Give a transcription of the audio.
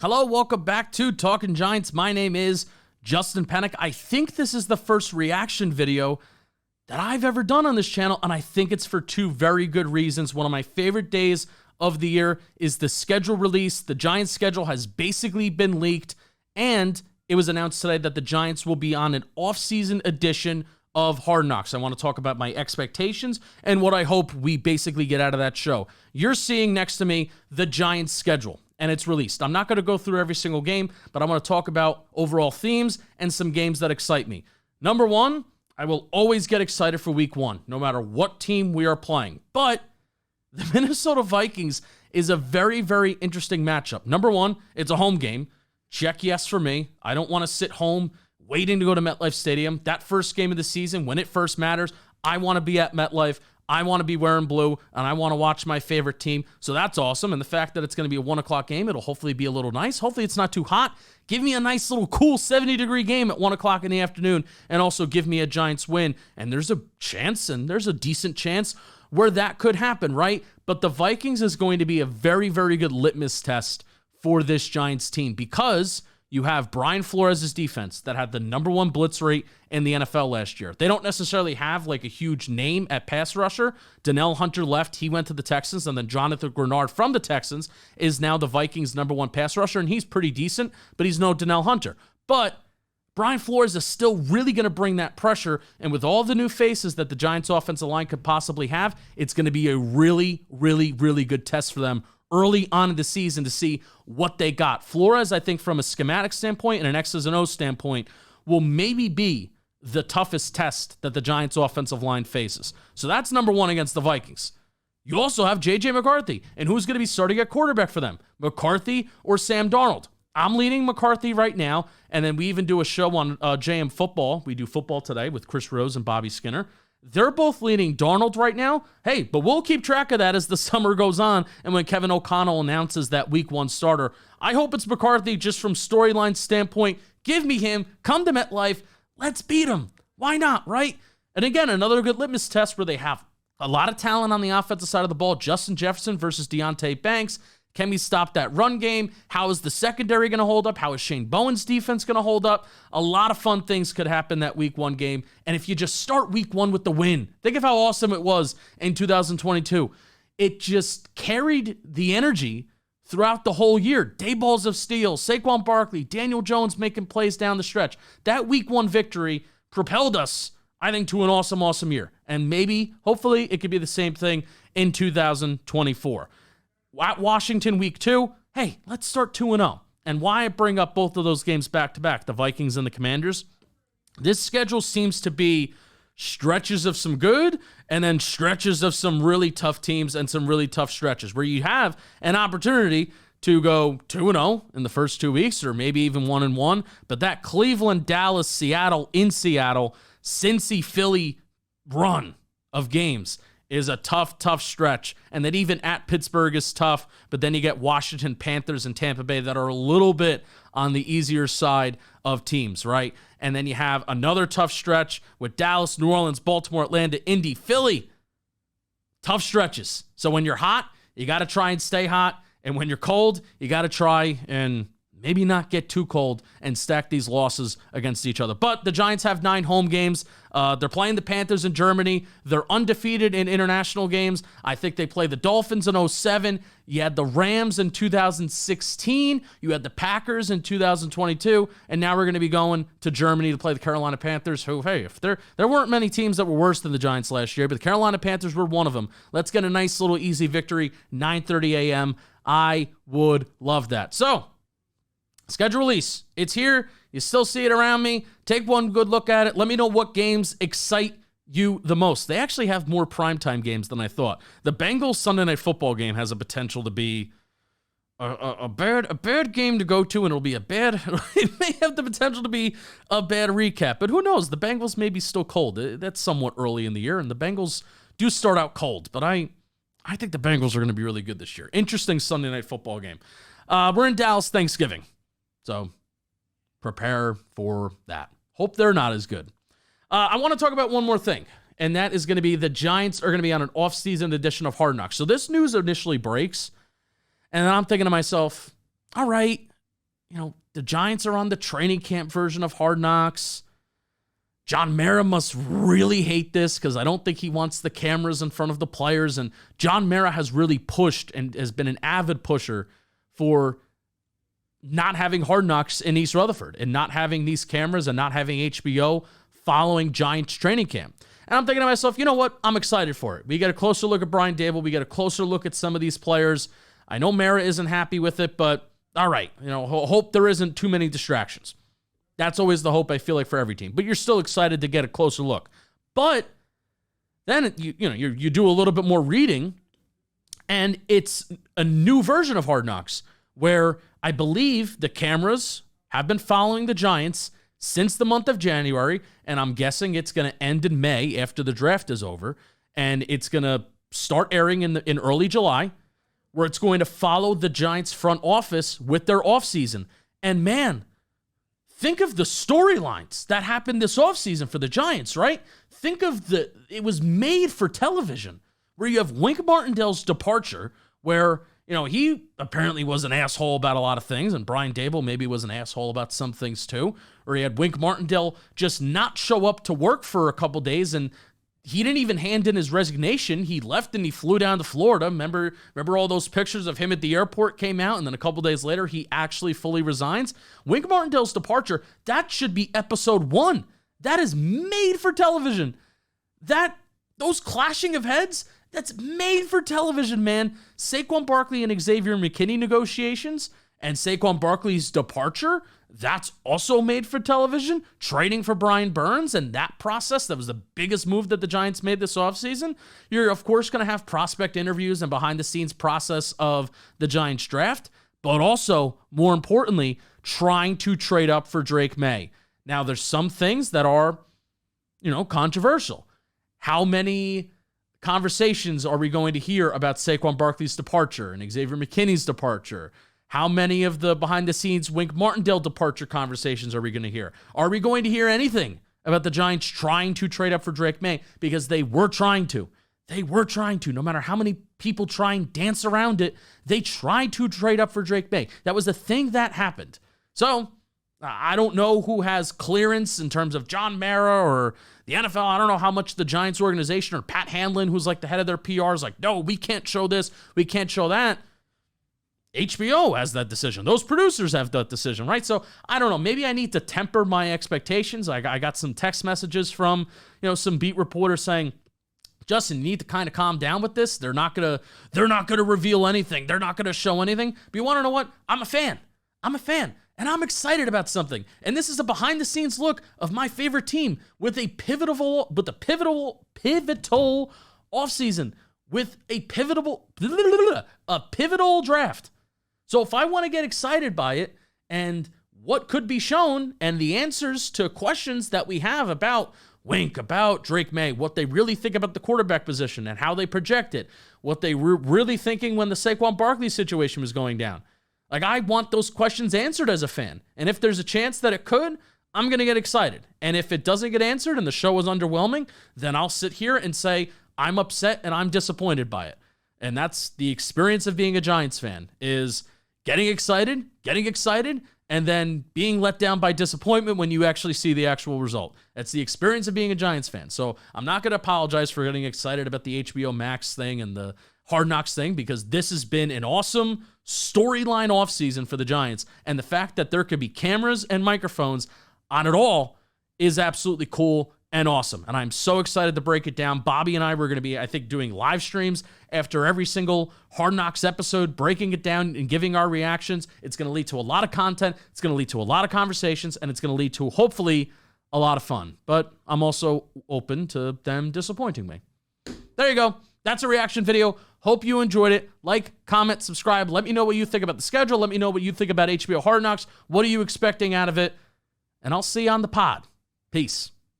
Hello, welcome back to Talking Giants. My name is Justin Penik. I think this is the first reaction video that I've ever done on this channel, and I think it's for two very good reasons. One of my favorite days of the year is the schedule release. The Giants schedule has basically been leaked, and it was announced today that the Giants will be on an off-season edition of Hard Knocks. I want to talk about my expectations and what I hope we basically get out of that show. You're seeing next to me the Giants schedule, and it's released. I'm not going to go through every single game, but I want to talk about overall themes and some games that excite me. Number one, I will always get excited for week one, no matter what team we are playing. But the Minnesota Vikings is a very, very interesting matchup. Number one, it's a home game. Check yes for me. I don't want to sit home waiting to go to MetLife Stadium. That first game of the season, when it first matters, I want to be at MetLife. I want to be wearing blue, and I want to watch my favorite team. So that's awesome. And the fact that it's going to be a 1 o'clock game, it'll hopefully be a little nice. Hopefully it's not too hot. Give me a nice little cool 70-degree game at 1 o'clock in the afternoon, and also give me a Giants win. And there's a chance, and there's a decent chance where that could happen, right? But the Vikings is going to be a very, very good litmus test for this Giants team because you have Brian Flores' defense that had the number one blitz rate in the NFL last year. They don't necessarily have like a huge name at pass rusher. Danielle Hunter left. He went to the Texans, and then Jonathan Grenard from the Texans is now the Vikings' number one pass rusher, and he's pretty decent, but he's no Danielle Hunter. But Brian Flores is still really going to bring that pressure, and with all the new faces that the Giants' offensive line could possibly have, it's going to be a really, really, really good test for them early on in the season to see what they got. Flores, I think, from a schematic standpoint and an X's and O's standpoint, will maybe be the toughest test that the Giants' offensive line faces. So that's number one against the Vikings. You also have J.J. McCarthy, and who's going to be starting at quarterback for them? McCarthy or Sam Darnold? I'm leaning McCarthy right now, and then we even do a show on JM Football. We do football today with Chris Rose and Bobby Skinner. They're both leaning Darnold right now. Hey, but we'll keep track of that as the summer goes on and when Kevin O'Connell announces that week one starter. I hope it's McCarthy just from storyline standpoint. Give me him. Come to MetLife. Let's beat him. Why not, right? And again, another good litmus test where they have a lot of talent on the offensive side of the ball. Justin Jefferson versus Deontay Banks. Can we stop that run game? How is the secondary going to hold up? How is Shane Bowen's defense going to hold up? A lot of fun things could happen that week one game. And if you just start week one with the win, think of how awesome it was in 2022. It just carried the energy throughout the whole year. Day balls of steel, Saquon Barkley, Daniel Jones making plays down the stretch. That week one victory propelled us, I think, to an awesome, awesome year. And maybe, hopefully, it could be the same thing in 2024. At Washington week 2, hey, let's start 2-0. And why I bring up both of those games back-to-back, the Vikings and the Commanders, this schedule seems to be stretches of some good and then stretches of some really tough teams and some really tough stretches where you have an opportunity to go 2-0 in the first 2 weeks or maybe even 1-1. But that Cleveland, Dallas, Seattle, in Seattle, Cincy, Philly run of games is a tough, tough stretch. And then even at Pittsburgh is tough, but then you get Washington, Panthers, and Tampa Bay that are a little bit on the easier side of teams, right? And then you have another tough stretch with Dallas, New Orleans, Baltimore, Atlanta, Indy, Philly. Tough stretches. So when you're hot, you got to try and stay hot. And when you're cold, you got to try and maybe not get too cold and stack these losses against each other. But the Giants have 9 home games. They're playing the Panthers in Germany. They're undefeated in international games. I think they play the Dolphins in 2007. You had the Rams in 2016. You had the Packers in 2022. And now we're going to be going to Germany to play the Carolina Panthers, who, hey, if there weren't many teams that were worse than the Giants last year, but the Carolina Panthers were one of them. Let's get a nice little easy victory, 9:30 a.m. I would love that. So, schedule release. It's here. You still see it around me. Take one good look at it. Let me know what games excite you the most. They actually have more primetime games than I thought. The Bengals Sunday Night Football game has a potential to be a bad game to go to, and it'll be a bad. It may have the potential to be a bad recap, but who knows? The Bengals may be still cold. That's somewhat early in the year, and the Bengals do start out cold, but I think the Bengals are going to be really good this year. Interesting Sunday Night Football game. We're in Dallas Thanksgiving. So prepare for that. Hope they're not as good. I want to talk about one more thing, and that is going to be the Giants are going to be on an off-season edition of Hard Knocks. So this news initially breaks, and I'm thinking to myself, all right, the Giants are on the training camp version of Hard Knocks. John Mara must really hate this because I don't think he wants the cameras in front of the players. And John Mara has really pushed and has been an avid pusher for not having Hard Knocks in East Rutherford and not having these cameras and not having HBO following Giants training camp. And I'm thinking to myself, you know what? I'm excited for it. We get a closer look at Brian Dable. We get a closer look at some of these players. I know Mara isn't happy with it, but all right. Hope there isn't too many distractions. That's always the hope, I feel like, for every team. But you're still excited to get a closer look. But then you do a little bit more reading, and it's a new version of Hard Knocks where I believe the cameras have been following the Giants since the month of January, and I'm guessing it's going to end in May after the draft is over, and it's going to start airing in early July, where it's going to follow the Giants front office with their offseason. And man, think of the storylines that happened this offseason for the Giants, right? Think of it was made for television, where you have Wink Martindale's departure, where, he apparently was an asshole about a lot of things, and Brian Dable maybe was an asshole about some things too, or he had Wink Martindale just not show up to work for a couple days, and he didn't even hand in his resignation. He left and he flew down to Florida. Remember all those pictures of him at the airport came out, and then a couple days later, he actually fully resigns? Wink Martindale's departure, that should be episode 1. That is made for television. Those clashing of heads, that's made for television, man. Saquon Barkley and Xavier McKinney negotiations and Saquon Barkley's departure, that's also made for television. Trading for Brian Burns and that process, that was the biggest move that the Giants made this offseason. You're, of course, going to have prospect interviews and behind-the-scenes process of the Giants draft, but also, more importantly, trying to trade up for Drake May. Now, there's some things that are, controversial. How many conversations are we going to hear about Saquon Barkley's departure and Xavier McKinney's departure? How many of the behind-the-scenes Wink Martindale departure conversations are we going to hear? Are we going to hear anything about the Giants trying to trade up for Drake May? Because they were trying to. They were trying to. No matter how many people try and dance around it, they tried to trade up for Drake May. That was the thing that happened. So, I don't know who has clearance in terms of John Mara or the NFL. I don't know how much the Giants organization or Pat Hanlon, who's like the head of their PR, is like, no, we can't show this, we can't show that. HBO has that decision. Those producers have that decision, right? So I don't know. Maybe I need to temper my expectations. I got some text messages from, some beat reporters saying, Justin, you need to kind of calm down with this. They're not gonna reveal anything. They're not gonna show anything. But you want to know what? I'm a fan. And I'm excited about something. And this is a behind-the-scenes look of my favorite team with a pivotal offseason, with a pivotal draft. So if I want to get excited by it and what could be shown and the answers to questions that we have about Wink, about Drake May, what they really think about the quarterback position and how they project it, what they were really thinking when the Saquon Barkley situation was going down. Like, I want those questions answered as a fan. And if there's a chance that it could, I'm going to get excited. And if it doesn't get answered and the show is underwhelming, then I'll sit here and say, I'm upset and I'm disappointed by it. And that's the experience of being a Giants fan, is getting excited, and then being let down by disappointment when you actually see the actual result. That's the experience of being a Giants fan. So I'm not going to apologize for getting excited about the HBO Max thing and the Hard Knocks thing, because this has been an awesome storyline offseason for the Giants. And the fact that there could be cameras and microphones on it all is absolutely cool and awesome. And I'm so excited to break it down. Bobby and I were going to be, I think, doing live streams after every single Hard Knocks episode, breaking it down and giving our reactions. It's going to lead to a lot of content. It's going to lead to a lot of conversations, and it's going to lead to, hopefully, a lot of fun. But I'm also open to them disappointing me. There you go. That's a reaction video. Hope you enjoyed it. Like, comment, subscribe. Let me know what you think about the schedule. Let me know what you think about HBO Hard Knocks. What are you expecting out of it? And I'll see you on the pod. Peace.